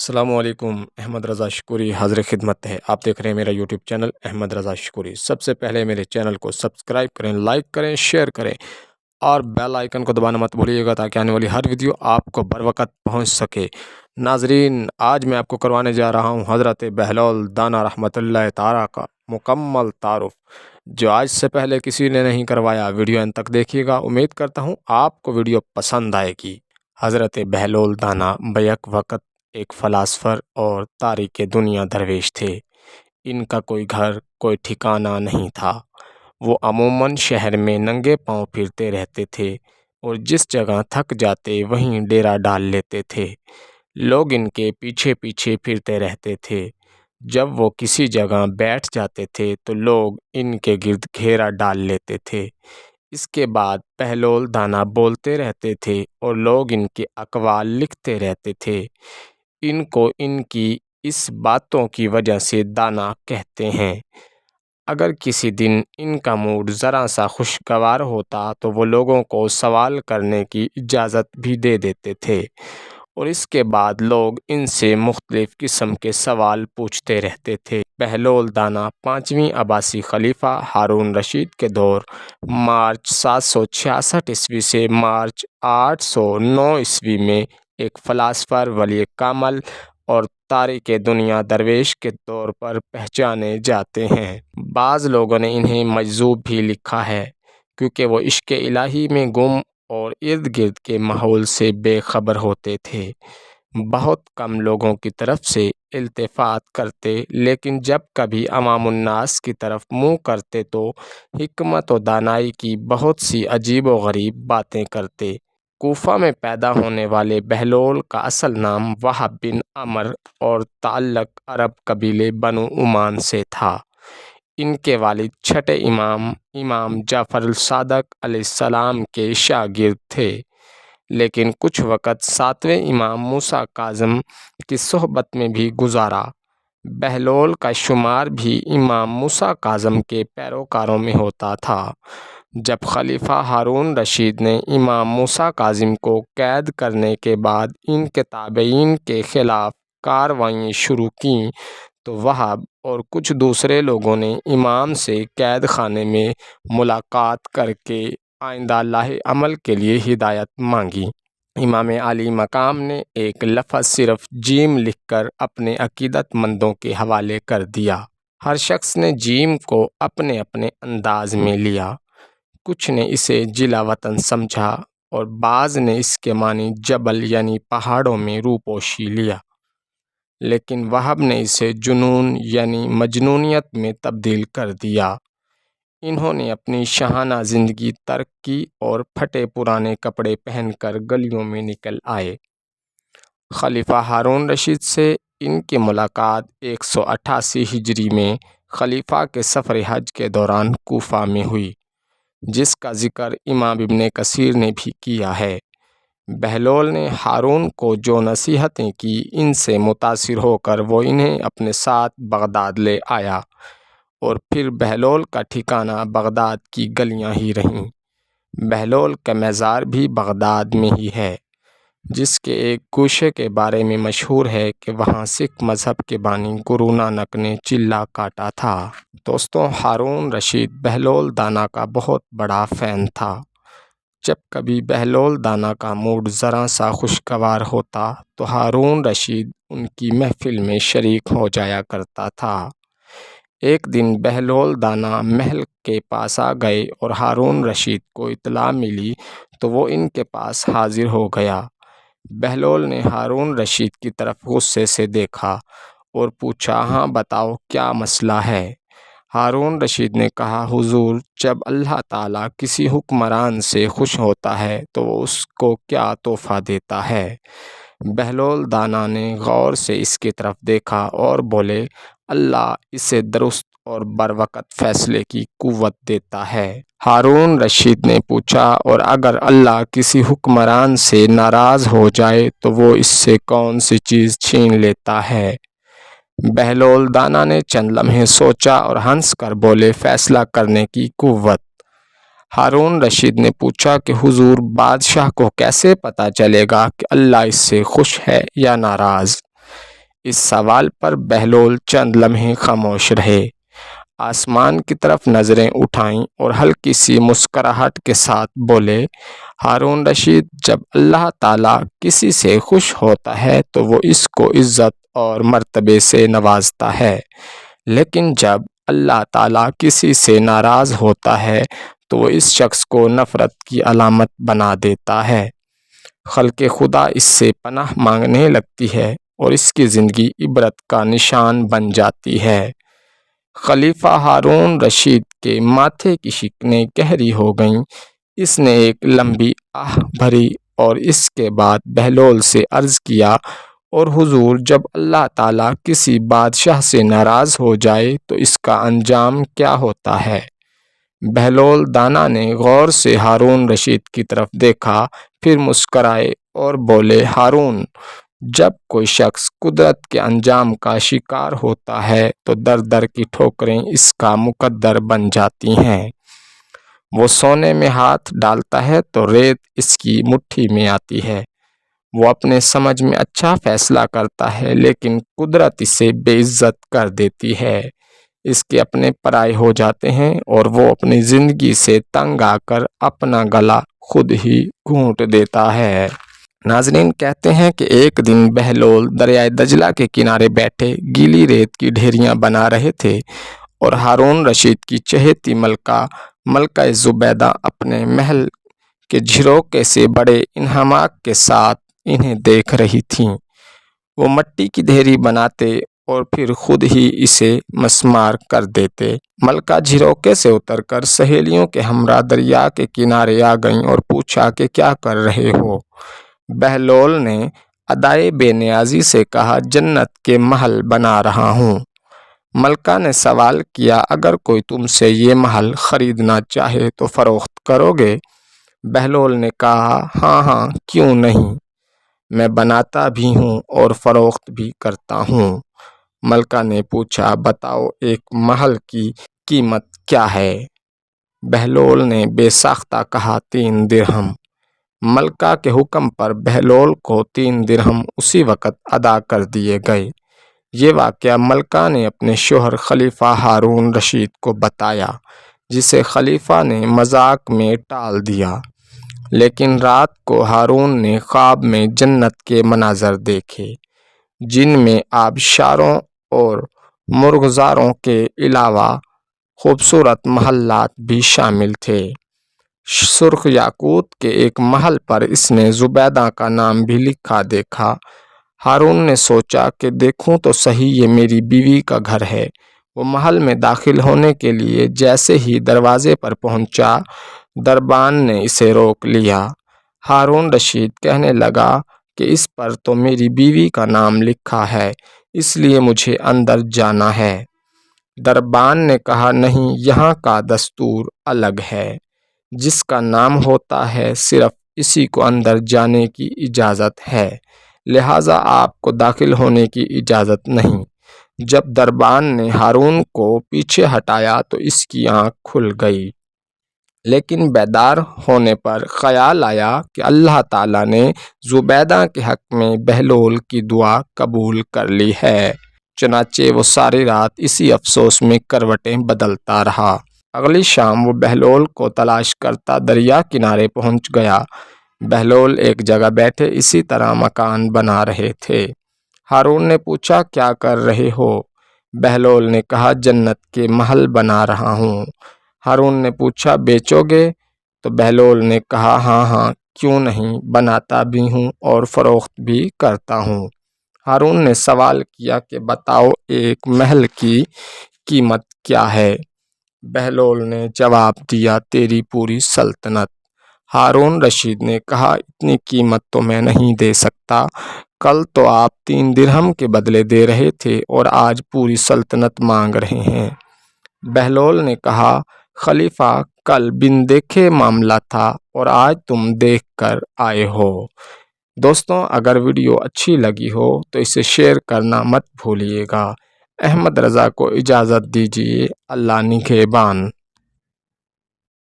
السلام علیکم۔ احمد رضا شکوری حاضر خدمت ہے۔ آپ دیکھ رہے ہیں میرا یوٹیوب چینل احمد رضا شکوری۔ سب سے پہلے میرے چینل کو سبسکرائب کریں، لائک کریں، شیئر کریں اور بیل آئیکن کو دبانا مت بھولیے گا تاکہ آنے والی ہر ویڈیو آپ کو بر وقت پہنچ سکے۔ ناظرین، آج میں آپ کو کروانے جا رہا ہوں حضرت بہلول دانا رحمۃ اللہ تعالیٰ کا مکمل تعارف، جو آج سے پہلے کسی نے نہیں کروایا۔ ویڈیو ان تک دیکھیے گا، امید کرتا ہوں آپ کو ویڈیو پسند آئے گی۔ حضرت بہلول دانا بیک وقت ایک فلاسفر اور تاریک دنیا درویش تھے۔ ان کا کوئی گھر، کوئی ٹھکانہ نہیں تھا۔ وہ عموماً شہر میں ننگے پاؤں پھرتے رہتے تھے اور جس جگہ تھک جاتے وہیں ڈیرا ڈال لیتے تھے۔ لوگ ان کے پیچھے پیچھے پھرتے رہتے تھے۔ جب وہ کسی جگہ بیٹھ جاتے تھے تو لوگ ان کے گرد گھیرا ڈال لیتے تھے۔ اس کے بعد بہلول دانا بولتے رہتے تھے اور لوگ ان کے اقوال لکھتے رہتے تھے۔ ان کو ان کی اس باتوں کی وجہ سے دانا کہتے ہیں۔ اگر کسی دن ان کا موڈ ذرا سا خوشگوار ہوتا تو وہ لوگوں کو سوال کرنے کی اجازت بھی دے دیتے تھے اور اس کے بعد لوگ ان سے مختلف قسم کے سوال پوچھتے رہتے تھے۔ بہلول دانا 5ویں عباسی خلیفہ ہارون رشید کے دور مارچ 766 عیسوی سے مارچ 809 عیسوی میں ایک فلاسفر، ولی کامل اور تاریک دنیا درویش کے طور پر پہچانے جاتے ہیں۔ بعض لوگوں نے انہیں مجذوب بھی لکھا ہے کیونکہ وہ عشق الہی میں گم اور ارد گرد کے ماحول سے بے خبر ہوتے تھے۔ بہت کم لوگوں کی طرف سے التفات کرتے، لیکن جب کبھی عوام الناس کی طرف منہ کرتے تو حکمت و دانائی کی بہت سی عجیب و غریب باتیں کرتے۔ کوفہ میں پیدا ہونے والے بہلول کا اصل نام وہب بن عمر اور تعلق عرب قبیلے بنو عمان سے تھا۔ ان کے والد چھٹے امام جعفر الصادق علیہ السلام کے شاگرد تھے، لیکن کچھ وقت 7ویں امام موسیٰ کاظم کی صحبت میں بھی گزارا۔ بہلول کا شمار بھی امام موسیٰ کاظم کے پیروکاروں میں ہوتا تھا۔ جب خلیفہ ہارون رشید نے امام موسیٰ کاظم کو قید کرنے کے بعد ان کے تابعین کے خلاف کارروائیاں شروع کیں تو وہب اور کچھ دوسرے لوگوں نے امام سے قید خانے میں ملاقات کر کے آئندہ لاہ عمل کے لیے ہدایت مانگی۔ امام عالی مقام نے ایک لفظ صرف جیم لکھ کر اپنے عقیدت مندوں کے حوالے کر دیا۔ ہر شخص نے جیم کو اپنے اپنے انداز میں لیا۔ کچھ نے اسے جلا وطن سمجھا اور بعض نے اس کے معنی جبل یعنی پہاڑوں میں روپوشی لیا، لیکن وہب نے اسے جنون یعنی مجنونیت میں تبدیل کر دیا۔ انہوں نے اپنی شاہانہ زندگی ترک کی اور پھٹے پرانے کپڑے پہن کر گلیوں میں نکل آئے۔ خلیفہ ہارون رشید سے ان کی ملاقات 188 ہجری میں خلیفہ کے سفر حج کے دوران کوفہ میں ہوئی، جس کا ذکر امام ابن کثیر نے بھی کیا ہے۔ بہلول نے ہارون کو جو نصیحتیں کی، ان سے متاثر ہو کر وہ انہیں اپنے ساتھ بغداد لے آیا اور پھر بہلول کا ٹھکانہ بغداد کی گلیاں ہی رہیں۔ بہلول کا مزار بھی بغداد میں ہی ہے، جس کے ایک گوشے کے بارے میں مشہور ہے کہ وہاں سکھ مذہب کے بانی گرو نانک نے چلہ کاٹا تھا۔ دوستوں، ہارون رشید بہلول دانا کا بہت بڑا فین تھا۔ جب کبھی بہلول دانا کا موڈ ذرا سا خوشگوار ہوتا تو ہارون رشید ان کی محفل میں شریک ہو جایا کرتا تھا۔ ایک دن بہلول دانا محل کے پاس آ گئے اور ہارون رشید کو اطلاع ملی تو وہ ان کے پاس حاضر ہو گیا۔ بہلول نے ہارون رشید کی طرف غصے سے دیکھا اور پوچھا، ہاں بتاؤ کیا مسئلہ ہے؟ ہارون رشید نے کہا، حضور، جب اللہ تعالیٰ کسی حکمران سے خوش ہوتا ہے تو وہ اس کو کیا تحفہ دیتا ہے؟ بہلول دانا نے غور سے اس کی طرف دیکھا اور بولے، اللہ اسے درست اور بروقت فیصلے کی قوت دیتا ہے۔ ہارون رشید نے پوچھا، اور اگر اللہ کسی حکمران سے ناراض ہو جائے تو وہ اس سے کون سی چیز چھین لیتا ہے؟ بہلول دانا نے چند لمحے سوچا اور ہنس کر بولے، فیصلہ کرنے کی قوت۔ ہارون رشید نے پوچھا کہ حضور، بادشاہ کو کیسے پتہ چلے گا کہ اللہ اس سے خوش ہے یا ناراض؟ اس سوال پر بہلول چند لمحے خاموش رہے، آسمان کی طرف نظریں اٹھائیں اور ہلکی سی مسکراہٹ کے ساتھ بولے، ہارون رشید، جب اللہ تعالیٰ کسی سے خوش ہوتا ہے تو وہ اس کو عزت اور مرتبے سے نوازتا ہے، لیکن جب اللہ تعالیٰ کسی سے ناراض ہوتا ہے تو وہ اس شخص کو نفرت کی علامت بنا دیتا ہے۔ خلق خدا اس سے پناہ مانگنے لگتی ہے اور اس کی زندگی عبرت کا نشان بن جاتی ہے۔ خلیفہ ہارون رشید کے ماتھے کی شکنیں گہری ہو گئیں۔ اس نے ایک لمبی آہ بھری اور اس کے بعد بہلول سے عرض کیا، اور حضور، جب اللہ تعالیٰ کسی بادشاہ سے ناراض ہو جائے تو اس کا انجام کیا ہوتا ہے؟ بہلول دانا نے غور سے ہارون رشید کی طرف دیکھا، پھر مسکرائے اور بولے، ہارون، جب کوئی شخص قدرت کے انجام کا شکار ہوتا ہے تو در در کی ٹھوکریں اس کا مقدر بن جاتی ہیں۔ وہ سونے میں ہاتھ ڈالتا ہے تو ریت اس کی مٹھی میں آتی ہے۔ وہ اپنے سمجھ میں اچھا فیصلہ کرتا ہے لیکن قدرت اسے بے عزت کر دیتی ہے۔ اس کے اپنے پرائے ہو جاتے ہیں اور وہ اپنی زندگی سے تنگ آ کر اپنا گلا خود ہی گھونٹ دیتا ہے۔ ناظرین، کہتے ہیں کہ ایک دن بہلول دریائے دجلہ کے کنارے بیٹھے گیلی ریت کی ڈھیریاں بنا رہے تھے اور ہارون رشید کی چہیتی ملکہ زبیدہ اپنے محل کے جھروکے سے بڑے انہماک کے ساتھ انہیں دیکھ رہی تھیں۔ وہ مٹی کی ڈھیری بناتے اور پھر خود ہی اسے مسمار کر دیتے۔ ملکہ جھروکے سے اتر کر سہیلیوں کے ہمراہ دریا کے کنارے آ گئیں اور پوچھا کہ کیا کر رہے ہو؟ بہلول نے ادائے بے نیازی سے کہا، جنت کے محل بنا رہا ہوں۔ ملکہ نے سوال کیا، اگر کوئی تم سے یہ محل خریدنا چاہے تو فروخت کرو گے؟ بہلول نے کہا، ہاں ہاں، کیوں نہیں، میں بناتا بھی ہوں اور فروخت بھی کرتا ہوں۔ ملکہ نے پوچھا، بتاؤ ایک محل کی قیمت کیا ہے؟ بہلول نے بے ساختہ کہا، 3 درہم۔ ملکہ کے حکم پر بہلول کو 3 درہم اسی وقت ادا کر دیے گئے۔ یہ واقعہ ملکہ نے اپنے شوہر خلیفہ ہارون رشید کو بتایا، جسے خلیفہ نے مذاق میں ٹال دیا، لیکن رات کو ہارون نے خواب میں جنت کے مناظر دیکھے، جن میں آبشاروں اور مرغزاروں کے علاوہ خوبصورت محلات بھی شامل تھے۔ سرخ یاقوت کے ایک محل پر اس نے زبیدہ کا نام بھی لکھا دیکھا۔ ہارون نے سوچا کہ دیکھوں تو صحیح، یہ میری بیوی کا گھر ہے۔ وہ محل میں داخل ہونے کے لیے جیسے ہی دروازے پر پہنچا، دربان نے اسے روک لیا۔ ہارون رشید کہنے لگا کہ اس پر تو میری بیوی کا نام لکھا ہے، اس لیے مجھے اندر جانا ہے۔ دربان نے کہا، نہیں، یہاں کا دستور الگ ہے، جس کا نام ہوتا ہے صرف اسی کو اندر جانے کی اجازت ہے، لہٰذا آپ کو داخل ہونے کی اجازت نہیں۔ جب دربان نے ہارون کو پیچھے ہٹایا تو اس کی آنکھ کھل گئی، لیکن بیدار ہونے پر خیال آیا کہ اللہ تعالیٰ نے زبیدہ کے حق میں بہلول کی دعا قبول کر لی ہے۔ چنانچہ وہ ساری رات اسی افسوس میں کروٹیں بدلتا رہا۔ اگلی شام وہ بہلول کو تلاش کرتا دریا کنارے پہنچ گیا۔ بہلول ایک جگہ بیٹھے اسی طرح مکان بنا رہے تھے۔ ہارون نے پوچھا، کیا کر رہے ہو؟ بہلول نے کہا، جنت کے محل بنا رہا ہوں۔ ہارون نے پوچھا، بیچو گے؟ تو بہلول نے کہا، ہاں ہاں، کیوں نہیں، بناتا بھی ہوں اور فروخت بھی کرتا ہوں۔ ہارون نے سوال کیا کہ بتاؤ ایک محل کی قیمت کیا ہے؟ بہلول نے جواب دیا، تیری پوری سلطنت۔ ہارون رشید نے کہا، اتنی قیمت تو میں نہیں دے سکتا، کل تو آپ 3 درہم کے بدلے دے رہے تھے اور آج پوری سلطنت مانگ رہے ہیں۔ بہلول نے کہا، خلیفہ، کل بن دیکھے معاملہ تھا اور آج تم دیکھ کر آئے ہو۔ دوستوں، اگر ویڈیو اچھی لگی ہو تو اسے شیئر کرنا مت بھولیے گا۔ احمد رضا کو اجازت دیجیے، اللہ نگہبان۔